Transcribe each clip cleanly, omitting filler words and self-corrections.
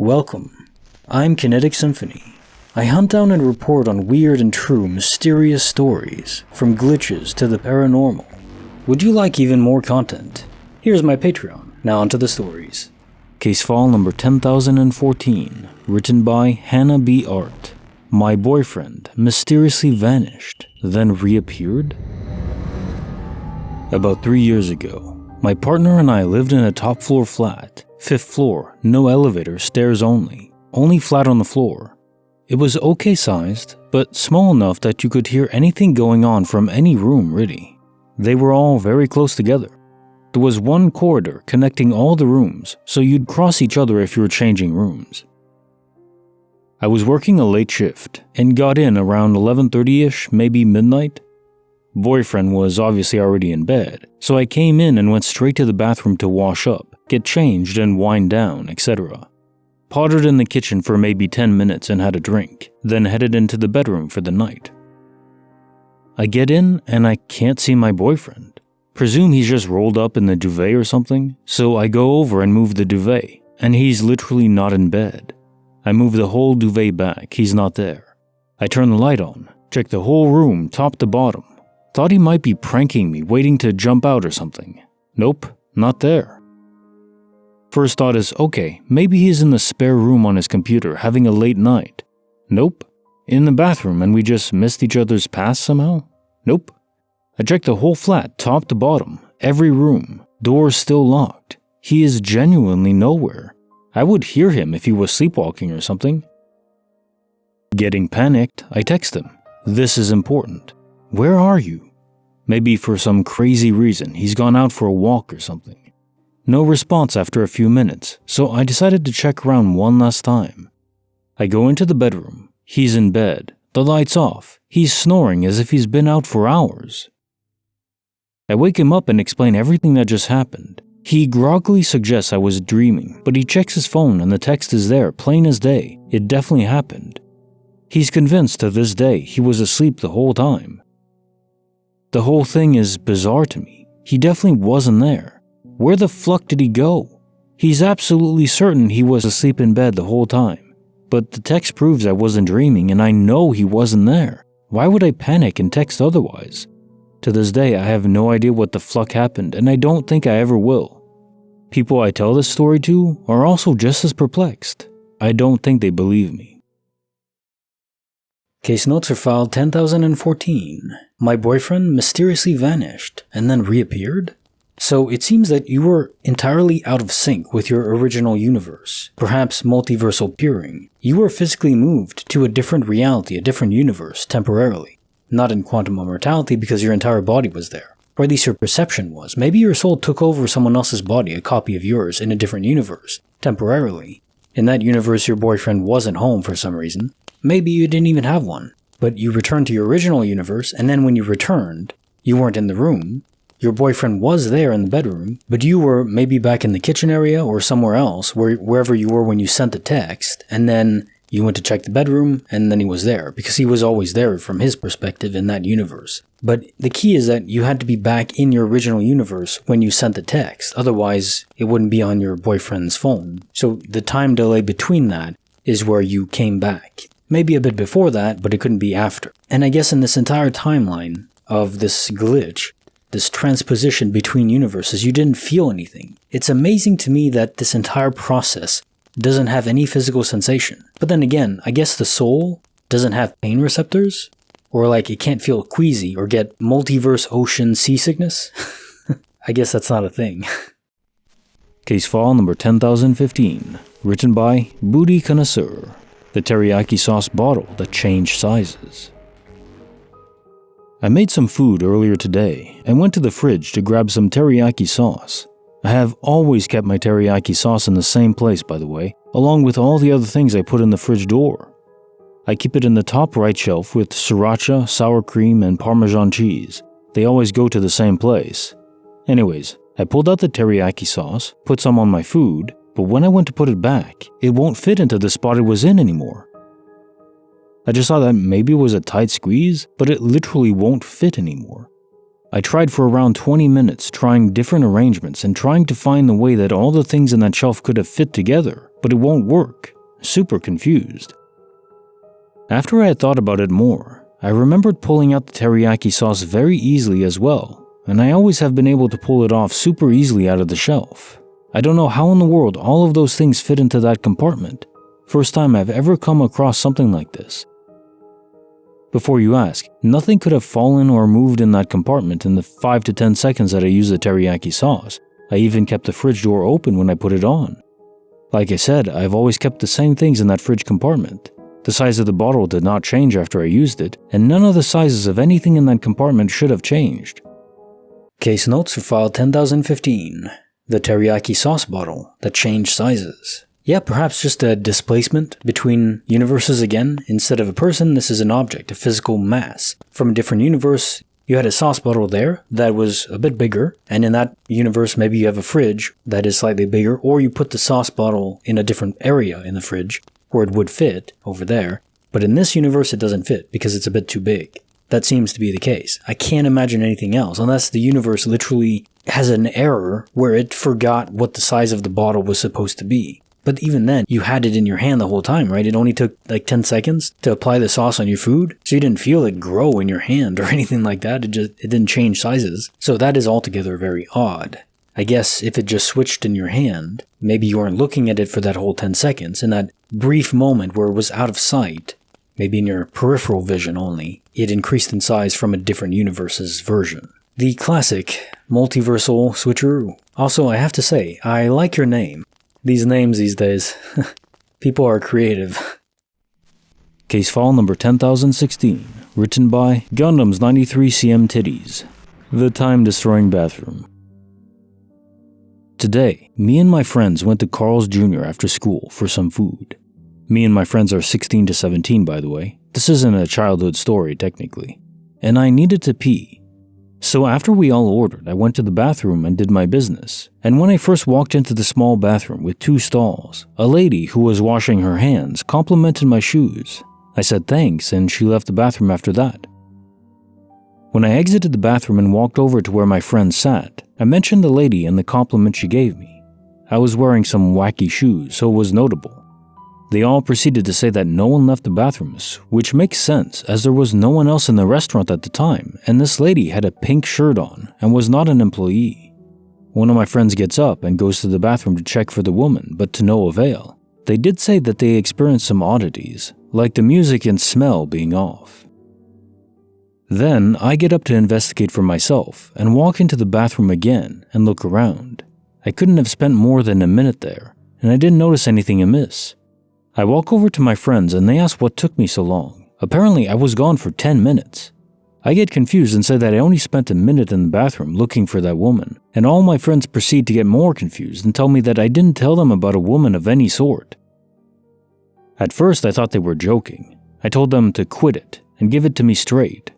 Welcome. I'm Kinetic Symphony. I hunt down and report on weird and true mysterious stories, from glitches to the paranormal. Would you like even more content? Here's my Patreon. Now onto the stories. Case file number 10,014, written by HannahBeeArt. My boyfriend mysteriously vanished, then reappeared? About 3 years ago, my partner and I lived in a top floor flat, 5th floor, no elevator, stairs only flat on the floor. It was okay sized, but small enough that you could hear anything going on from any room really. They were all very close together. There was one corridor connecting all the rooms, so you'd cross each other if you were changing rooms. I was working a late shift and got in around 11:30ish, maybe midnight. Boyfriend was obviously already in bed, so I came in and went straight to the bathroom to wash up, get changed and wind down, etc. Pottered in the kitchen for maybe 10 minutes and had a drink, then headed into the bedroom for the night. I get in and I can't see my boyfriend. Presume he's just rolled up in the duvet or something, so I go over and move the duvet, and he's literally not in bed. I move the whole duvet back, he's not there. I turn the light on, check the whole room top to bottom. Thought he might be pranking me, waiting to jump out or something. Nope, not there. First thought is, okay, maybe he's in the spare room on his computer having a late night. Nope. In the bathroom and we just missed each other's paths somehow? Nope. I checked the whole flat top to bottom, every room, doors still locked. He is genuinely nowhere. I would hear him if he was sleepwalking or something. Getting panicked, I text him. This is important. Where are you? Maybe for some crazy reason he's gone out for a walk or something. No response after a few minutes, so I decided to check around one last time. I go into the bedroom. He's in bed. The light's off. He's snoring as if he's been out for hours. I wake him up and explain everything that just happened. He groggily suggests I was dreaming, but he checks his phone and the text is there, plain as day. It definitely happened. He's convinced to this day he was asleep the whole time. The whole thing is bizarre to me. He definitely wasn't there. Where the fuck did he go? He's absolutely certain he was asleep in bed the whole time. But the text proves I wasn't dreaming and I know he wasn't there. Why would I panic and text otherwise? To this day, I have no idea what the fuck happened and I don't think I ever will. People I tell this story to are also just as perplexed. I don't think they believe me. Case notes are filed 10,014. My boyfriend mysteriously vanished and then reappeared? So it seems that you were entirely out of sync with your original universe, perhaps multiversal peering. You were physically moved to a different reality, a different universe, temporarily. Not in quantum immortality because your entire body was there, or at least your perception was. Maybe your soul took over someone else's body, a copy of yours, in a different universe, temporarily. In that universe, your boyfriend wasn't home for some reason. Maybe you didn't even have one, but you returned to your original universe, and then when you returned, you weren't in the room. Your boyfriend was there in the bedroom, but you were maybe back in the kitchen area or somewhere else, wherever you were when you sent the text, and then you went to check the bedroom, and then he was there, because he was always there from his perspective in that universe. But the key is that you had to be back in your original universe when you sent the text, otherwise it wouldn't be on your boyfriend's phone. So the time delay between that is where you came back. Maybe a bit before that, but it couldn't be after. And I guess in this entire timeline of this glitch, this transposition between universes, you didn't feel anything. It's amazing to me that this entire process doesn't have any physical sensation. But then again, I guess the soul doesn't have pain receptors? Or like it can't feel queasy or get multiverse ocean seasickness? I guess that's not a thing. Case file number 10,015, written by Booty-Connoisseur. The teriyaki sauce bottle that changed sizes. I made some food earlier today and went to the fridge to grab some teriyaki sauce. I have always kept my teriyaki sauce in the same place, by the way, along with all the other things I put in the fridge door. I keep it in the top right shelf with sriracha, sour cream, and Parmesan cheese. They always go to the same place. Anyways, I pulled out the teriyaki sauce, put some on my food, but when I went to put it back, it won't fit into the spot it was in anymore. I just thought that maybe it was a tight squeeze, but it literally won't fit anymore. I tried for around 20 minutes trying different arrangements and trying to find the way that all the things in that shelf could have fit together, but it won't work. Super confused. After I had thought about it more, I remembered pulling out the teriyaki sauce very easily as well, and I always have been able to pull it off super easily out of the shelf. I don't know how in the world all of those things fit into that compartment. First time I've ever come across something like this. Before you ask, nothing could have fallen or moved in that compartment in the 5 to 10 seconds that I used the teriyaki sauce. I even kept the fridge door open when I put it on. Like I said, I've always kept the same things in that fridge compartment. The size of the bottle did not change after I used it, and none of the sizes of anything in that compartment should have changed. Case notes for file 10,015. The teriyaki sauce bottle that changed sizes. Yeah, perhaps just a displacement between universes again. Instead of a person, this is an object, a physical mass. From a different universe, you had a sauce bottle there that was a bit bigger, and in that universe maybe you have a fridge that is slightly bigger, or you put the sauce bottle in a different area in the fridge where it would fit over there. But in this universe it doesn't fit because it's a bit too big. That seems to be the case. I can't imagine anything else unless the universe literally has an error where it forgot what the size of the bottle was supposed to be. But even then, you had it in your hand the whole time, right? It only took like 10 seconds to apply the sauce on your food, so you didn't feel it grow in your hand or anything like that. It didn't change sizes. So that is altogether very odd. I guess if it just switched in your hand, maybe you weren't looking at it for that whole 10 seconds. In that brief moment where it was out of sight, maybe in your peripheral vision only, it increased in size from a different universe's version. The classic multiversal switcheroo. Also, I have to say, I like your name. These names these days, people are creative. Case file number 10,016, written by Gundam's 93cm Titties. The time-destroying bathroom. Today, me and my friends went to Carl's Jr. after school for some food. Me and my friends are 16 to 17, by the way. This isn't a childhood story, technically. And I needed to pee. So after we all ordered, I went to the bathroom and did my business. And when I first walked into the small bathroom with 2 stalls, a lady who was washing her hands complimented my shoes. I said thanks, and she left the bathroom after that. When I exited the bathroom and walked over to where my friend sat, I mentioned the lady and the compliment she gave me. I was wearing some wacky shoes, so it was notable. They all proceeded to say that no one left the bathrooms, which makes sense as there was no one else in the restaurant at the time, and this lady had a pink shirt on and was not an employee. One of my friends gets up and goes to the bathroom to check for the woman, but to no avail. They did say that they experienced some oddities, like the music and smell being off. Then I get up to investigate for myself and walk into the bathroom again and look around. I couldn't have spent more than a minute there, and I didn't notice anything amiss. I walk over to my friends and they ask what took me so long. Apparently I was gone for 10 minutes. I get confused and say that I only spent a minute in the bathroom looking for that woman, and all my friends proceed to get more confused and tell me that I didn't tell them about a woman of any sort. At first I thought they were joking. I told them to quit it and give it to me straight.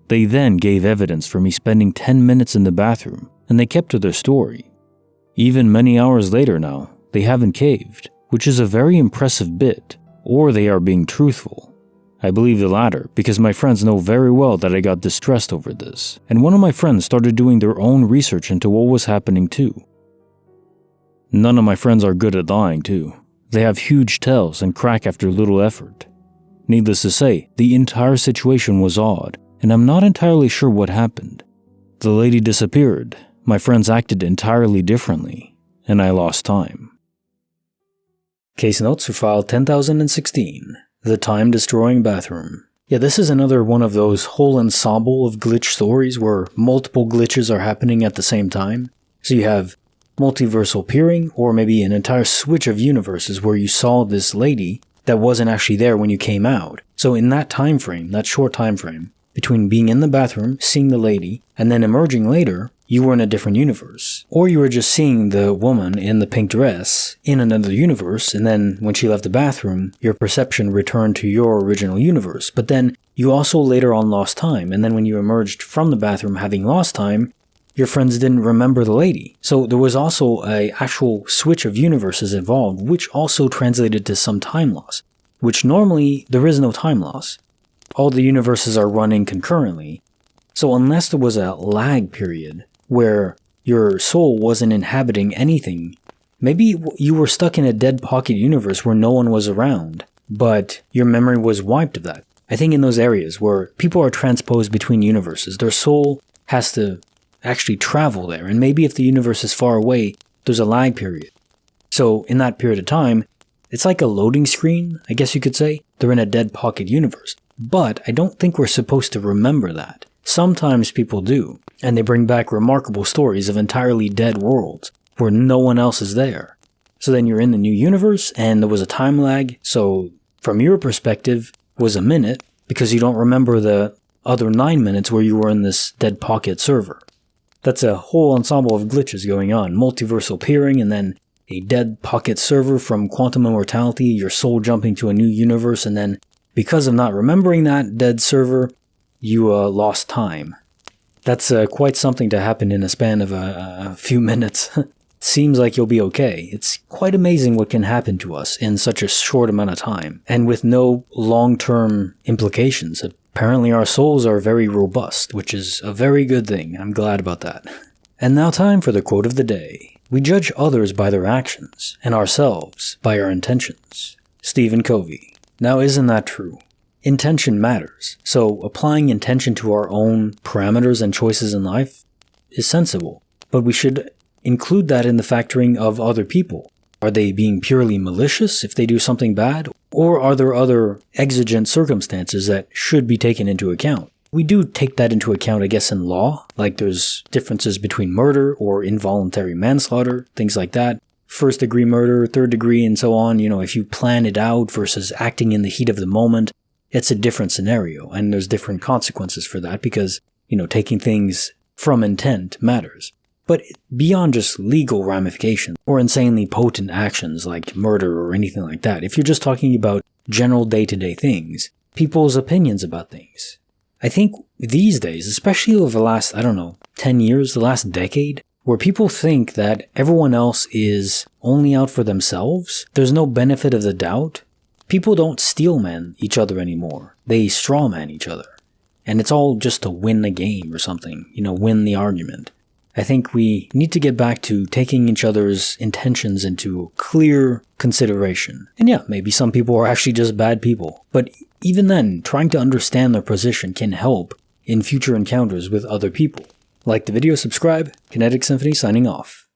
They then gave evidence for me spending 10 minutes in the bathroom, and they kept to their story. Even many hours later now, they haven't caved, which is a very impressive bit, or they are being truthful. I believe the latter because my friends know very well that I got distressed over this, and one of my friends started doing their own research into what was happening too. None of my friends are good at lying too. They have huge tells and crack after little effort. Needless to say, the entire situation was odd, and I'm not entirely sure what happened. The lady disappeared, my friends acted entirely differently, and I lost time. Case notes for file 10,016, the time-destroying bathroom. Yeah, this is another one of those whole ensemble of glitch stories where multiple glitches are happening at the same time. So you have multiversal peering, or maybe an entire switch of universes where you saw this lady that wasn't actually there when you came out. So in that time frame, that short time frame, between being in the bathroom, seeing the lady, and then emerging later, you were in a different universe. Or you were just seeing the woman in the pink dress in another universe, and then when she left the bathroom, your perception returned to your original universe. But then you also later on lost time, and then when you emerged from the bathroom having lost time, your friends didn't remember the lady. So there was also an actual switch of universes involved, which also translated to some time loss, which normally there is no time loss. All the universes are running concurrently. So unless there was a lag period where your soul wasn't inhabiting anything Maybe you were stuck in a dead pocket universe where no one was around, but your memory was wiped of that. I think in those areas where people are transposed between universes, their soul has to actually travel there, and maybe if the universe is far away, there's a lag period. So in that period of time, it's like a loading screen, I guess you could say. They're in a dead pocket universe. But I don't think we're supposed to remember that. Sometimes people do, and they bring back remarkable stories of entirely dead worlds where no one else is there. So then you're in the new universe, and there was a time lag, so from your perspective, it was a minute, because you don't remember the other 9 minutes where you were in this dead pocket server. That's a whole ensemble of glitches going on, multiversal peering, and then a dead pocket server from quantum immortality, your soul jumping to a new universe, and then because of not remembering that dead server, you lost time. That's quite something to happen in a span of a few minutes. Seems like you'll be okay. It's quite amazing what can happen to us in such a short amount of time, and with no long-term implications. Apparently our souls are very robust, which is a very good thing. I'm glad about that. And now time for the quote of the day. We judge others by their actions, and ourselves by our intentions. Stephen Covey. Now isn't that true? Intention matters, so applying intention to our own parameters and choices in life is sensible, but we should include that in the factoring of other people. Are they being purely malicious if they do something bad, or are there other exigent circumstances that should be taken into account? We do take that into account, I guess, in law, like there's differences between murder or involuntary manslaughter, things like that. First degree murder, third degree, and so on. If you plan it out versus acting in the heat of the moment, it's a different scenario, and there's different consequences for that because, taking things from intent matters. But beyond just legal ramifications or insanely potent actions like murder or anything like that, if you're just talking about general day-to-day things, people's opinions about things, I think these days, especially over the last, 10 years, the last decade, where people think that everyone else is only out for themselves, there's no benefit of the doubt, people don't steelman each other anymore. They strawman each other. And it's all just to win the game or something, win the argument. I think we need to get back to taking each other's intentions into clear consideration. And yeah, maybe some people are actually just bad people. But even then, trying to understand their position can help in future encounters with other people. Like the video, subscribe. Kinetic Symphony signing off.